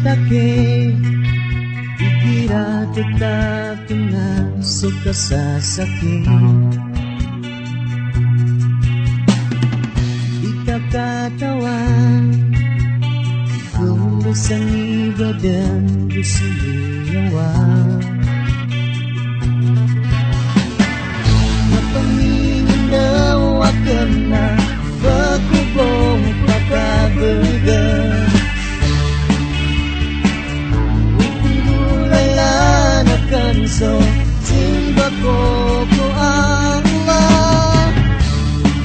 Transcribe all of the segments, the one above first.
take dikira tetap dengan suka sasakit. Di katawan kung bersani badan berseliawa. Mapangingin daw akan na berkubong pagkabergan. So, simba ko Allah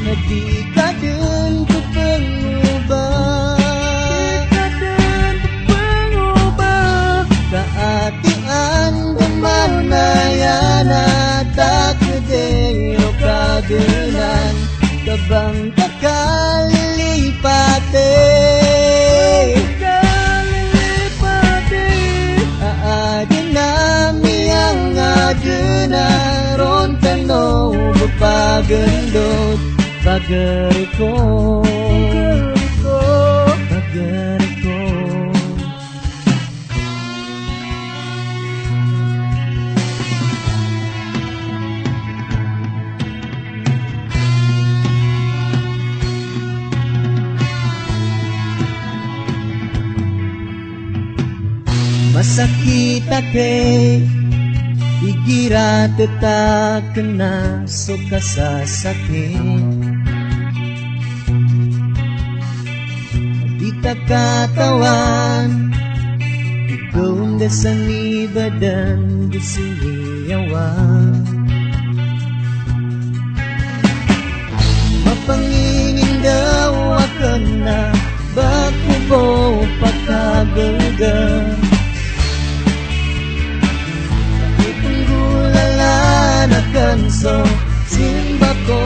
na di ka din ko pangubah kaatian naman na yan at akadero kadulan kabang kakalipate aadin nami ang adunaron tanaw pagendot pageriko pageriko. Masakit ake ikira tetap kena suka sasakit. Di tak katawan ikaw dasani badan disiliawan. Mapangingin daw akan na bakubo pagkabergan. Akan so simba ko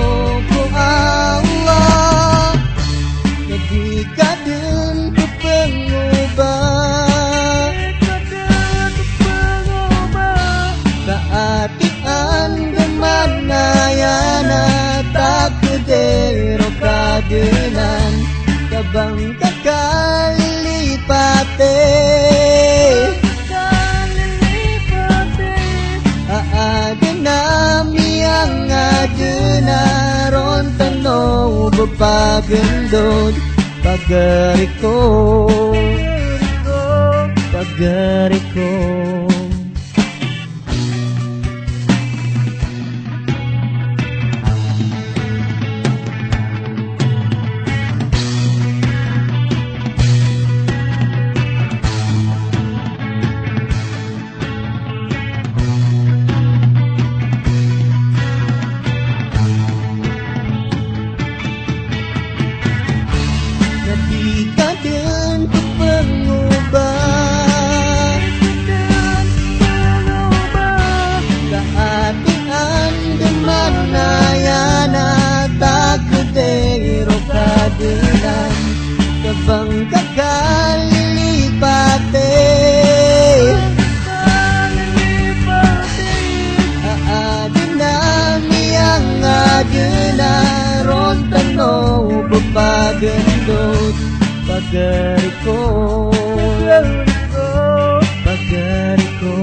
Allah na di ka din ko pangubah kaatian naman na yan at akadero kadulan kabang kakalipate aadin nami ang adunaron tanaw pagendot pageriko pageriko. Kabang kakalipate aadin nami ang adunaron tanaw pagendot pageriko pageriko.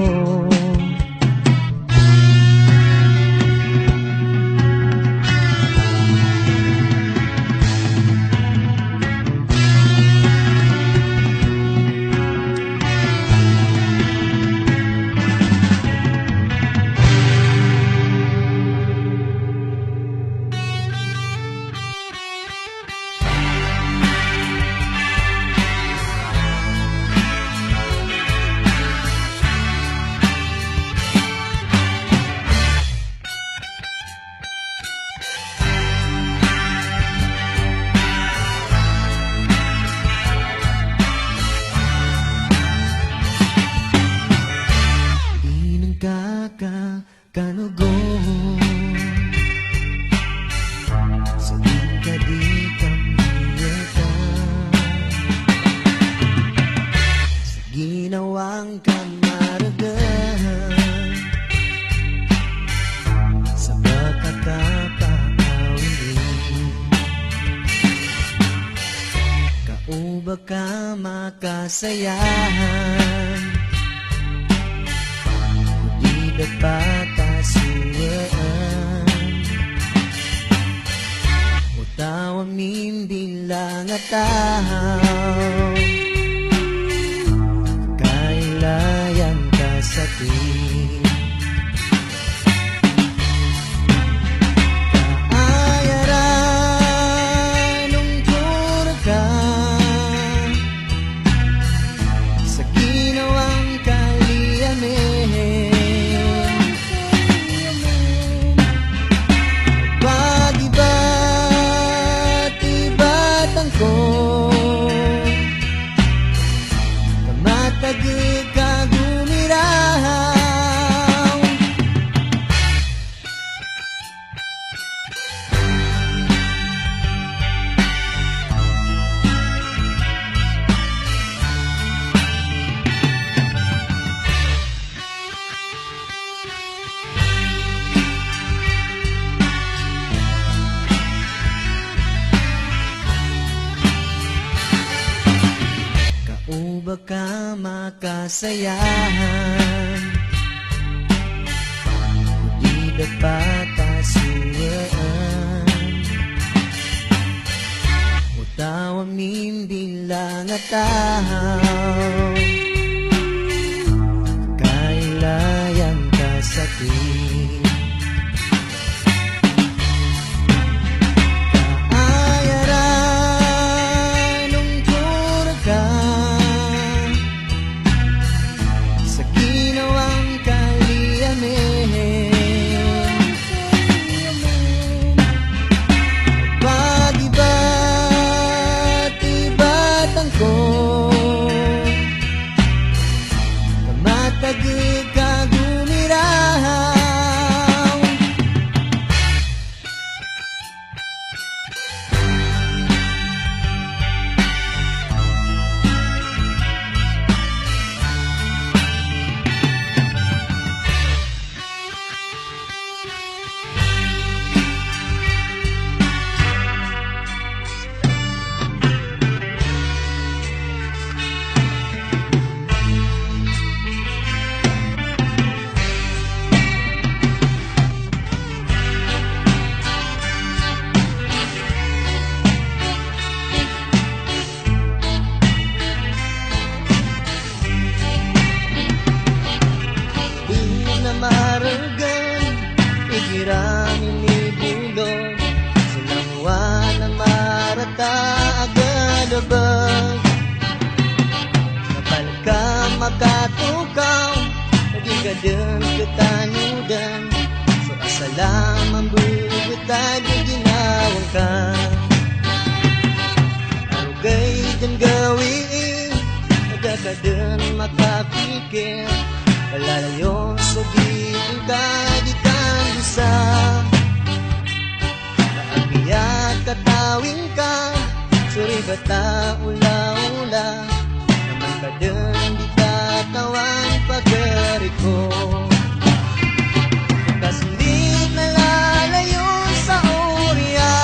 baka makasayahan, di dapat asuwaan, utaw amin bilang ataw, kailayan ka sa atin. Baka makasayahan, di dapat asuwaan, utaw amin bilang ataw, kailayan ka sa atin. Kapal ka makatukaw, nagigadan ketanyudan, so asalam ang bubutay na ginawang ka. Arugay dan gawin, nagagadan makapikir, palalayon sugidin ka di kan bisa. Maagbiyak katawin ka, suri bata ula-ula, naman ka din di katawan pagkari ko. Kasundik na lalayo sa oriyan,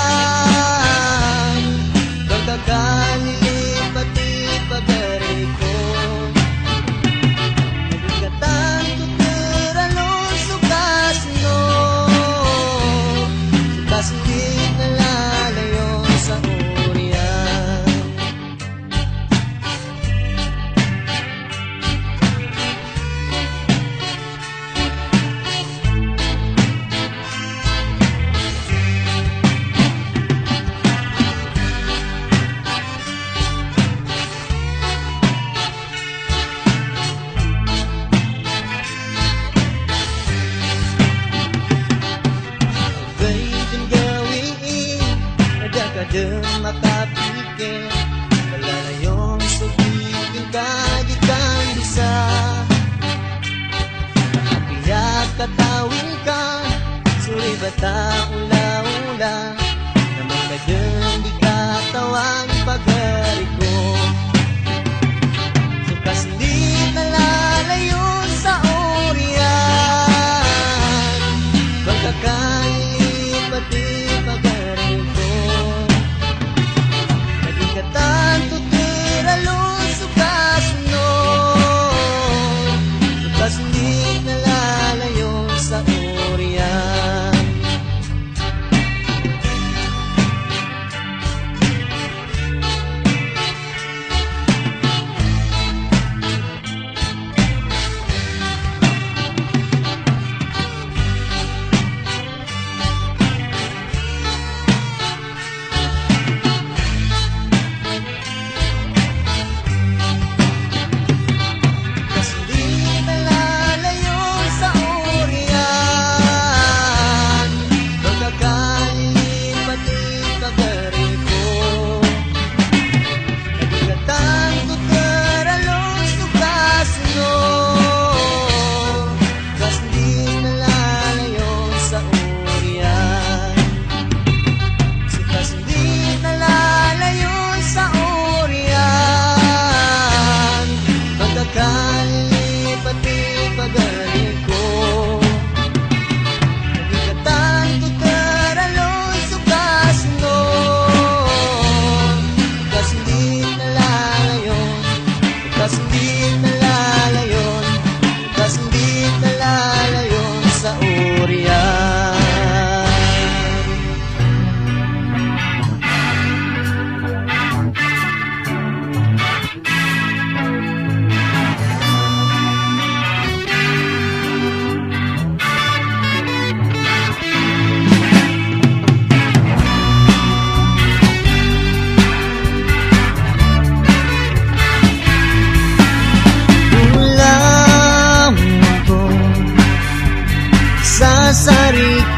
pagkakalilip pati pagkari ko. Nagigatan tuturalon sukas no, kasundik na lalayo sa oriyan. Kadang makapikir, malalayong sugigin ka di kan bisa. Makapiyak katawin ka, suri bata ula-ula, naman kadang di katawan pagari ko. Sukas di nalalayo sa oriyan, pagkakailip pati pagari ko. Tanto tira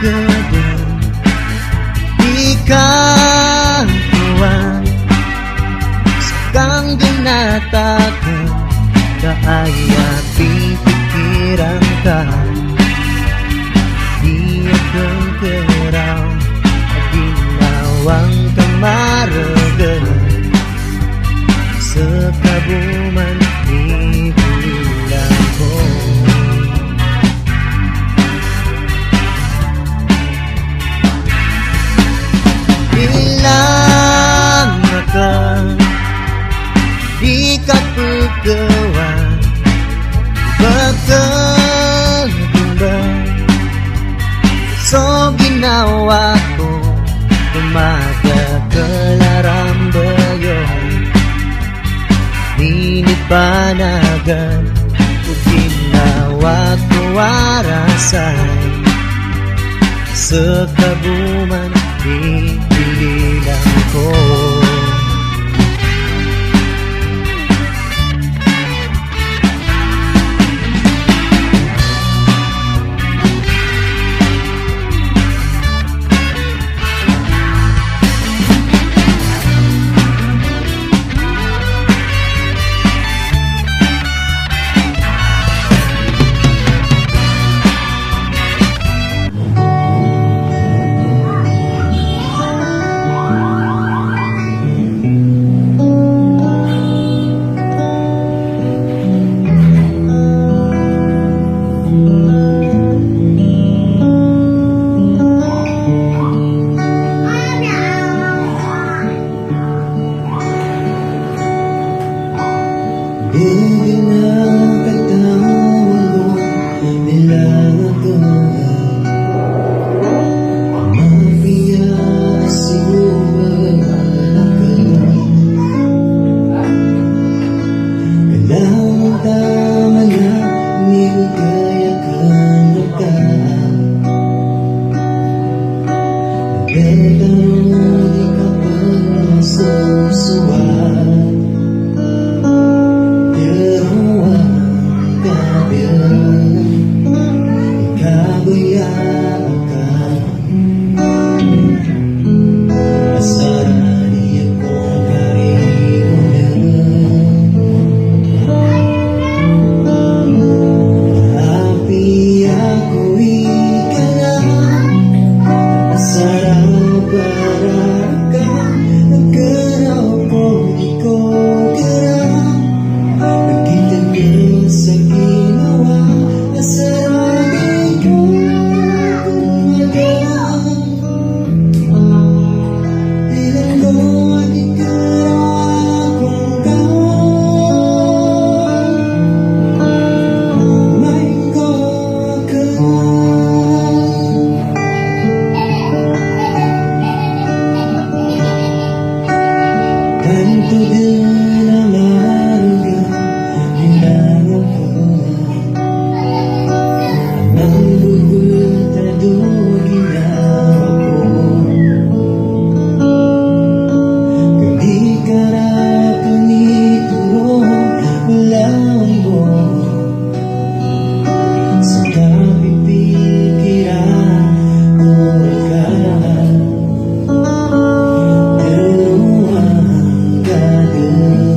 kadang ikakuan sakang ginatakan kaaya pipikiran ka di akong keraw ginawang kamaragan sa kabuman ibulang ko. Ilang ka di ka pagawa pagkagumba so ginawa ko magkakalarambayon ninipanagan o ginawa ko warasay sa kabuman ibililang ko. Good.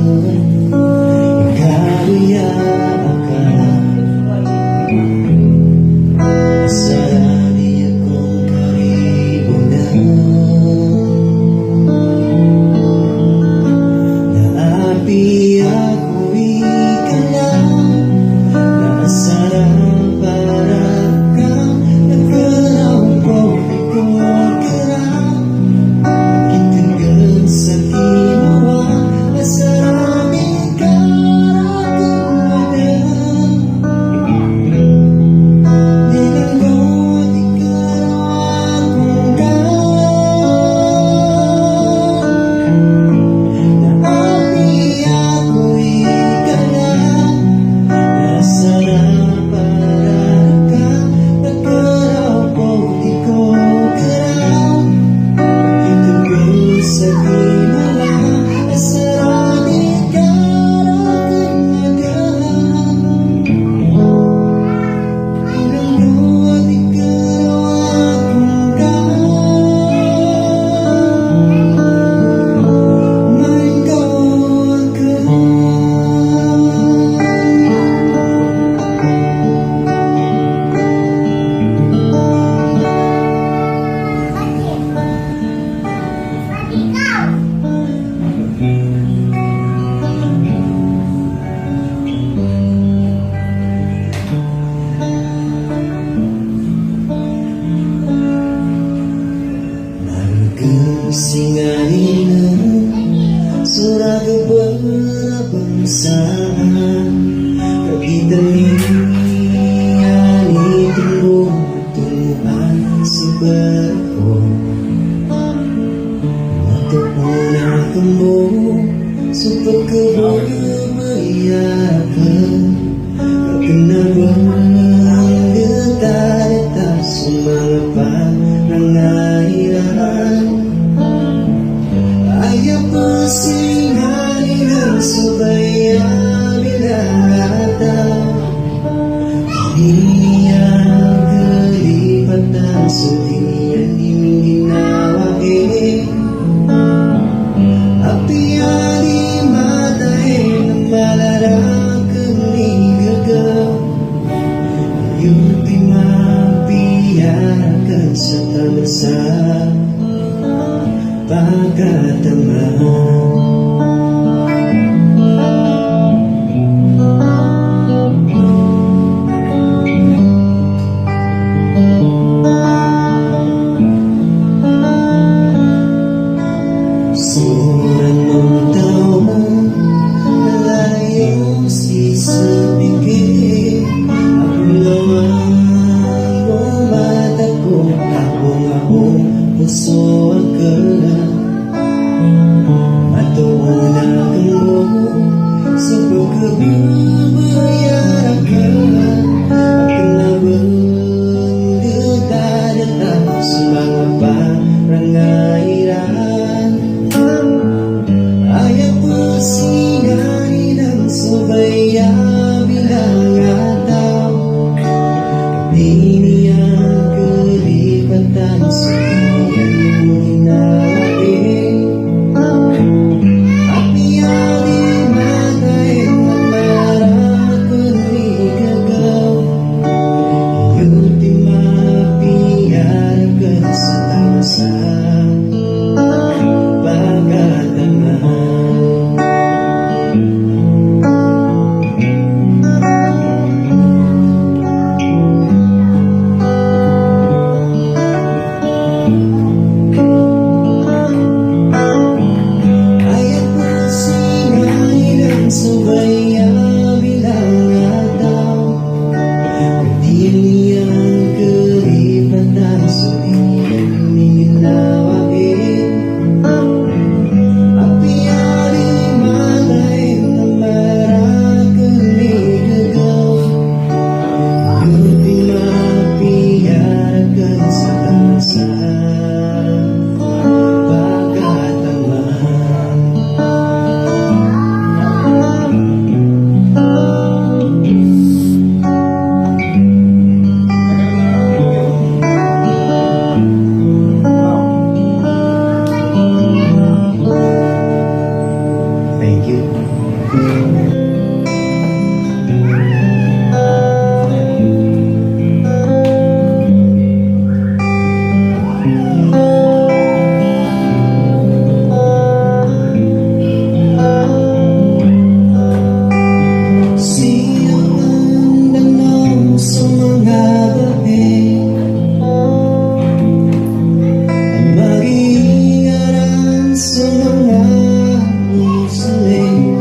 saan kagitan niya itong tuntuan sa barko. Matupunan ka mo sa pagkabumayakan, kakinabang detalita sa mga pangangailangan. Ayaw po singanin ang subayan bilang ataw. Hindi ang kalipatan, sulian iming ginawain. Apiali matahin ang malarakan ni gagaw. Ultima piyakan sa tamasang pagkatamaan. Suran ng taon na layong sisabigin. Ako lamang bumata ko, akong puso ang kalan. Matuunan ka mo sa pagkababayaran ka. Akinabang detalita sa mga pangangailangan. Ayaw po singanin ang subaya bilang ataw. Di niyang kalipatan, sulian yung hinawain. At niyali matayin ang maramakon ni gagaw. Ultima piyakan sa tamasang pagkatamaan. Ayaw po singanin ang subaya bilang ataw. Di niyang kalipatan, sulian yung hinawain. Apiali matayin ang marakan ni gagaw. Ultima piyakan sa tamasang pagkatamaan. Thank you. Siyang ang danaw sa mga gabi, ang mag-iingaran sa mga usaling.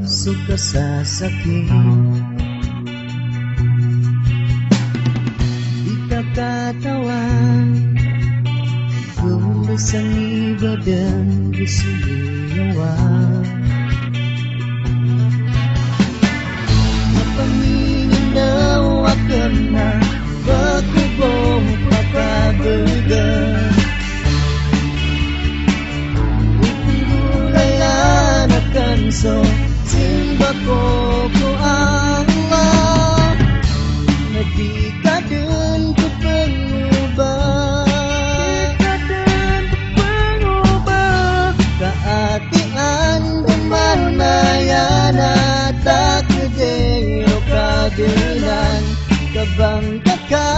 suka sa sakit. Di kakatawan kung sa iba dan bisiyawa. Napamingin daw akan na pagkubong papabagan. Ipungulayan akan so simba ko Allah na di ka dun ko pangubah. Kaatian naman na yan at akadero kadelan kabang kakalipate.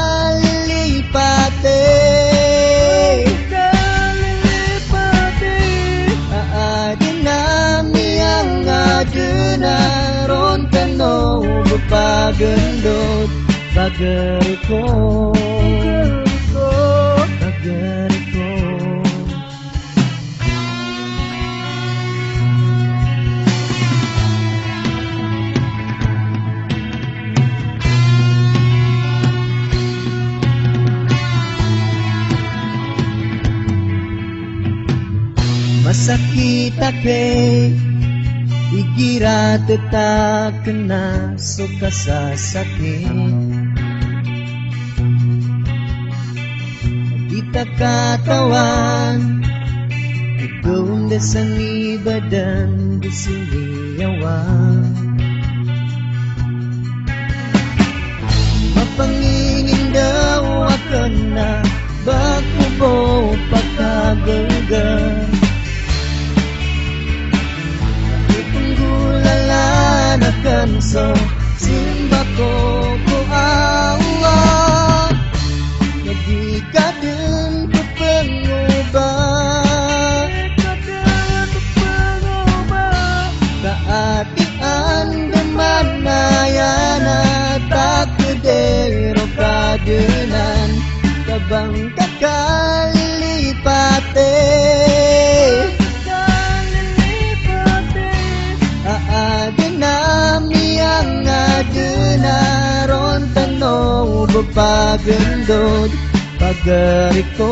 Aadin nami ang aduna ron tanaw pagandot pagari ko. Masakit ake igira tetak kena suka sa sakit. Kita katawan ikaw sa ibadan disiliyawan. Mapangingin daw akan na bakubo pagkagalgan. Akan so simba ko Allah na di ka din ko pangubah. Kaatian naman na yan at akadero kadenan kabang kakalipate. Aadin nami ang aduna ron tanaw pagandot pagari ko.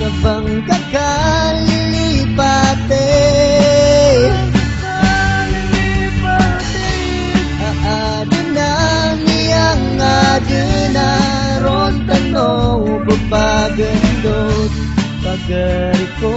Kabang kakalipate. Aadin nami ang aduna ron tanaw pagandot pagari ko.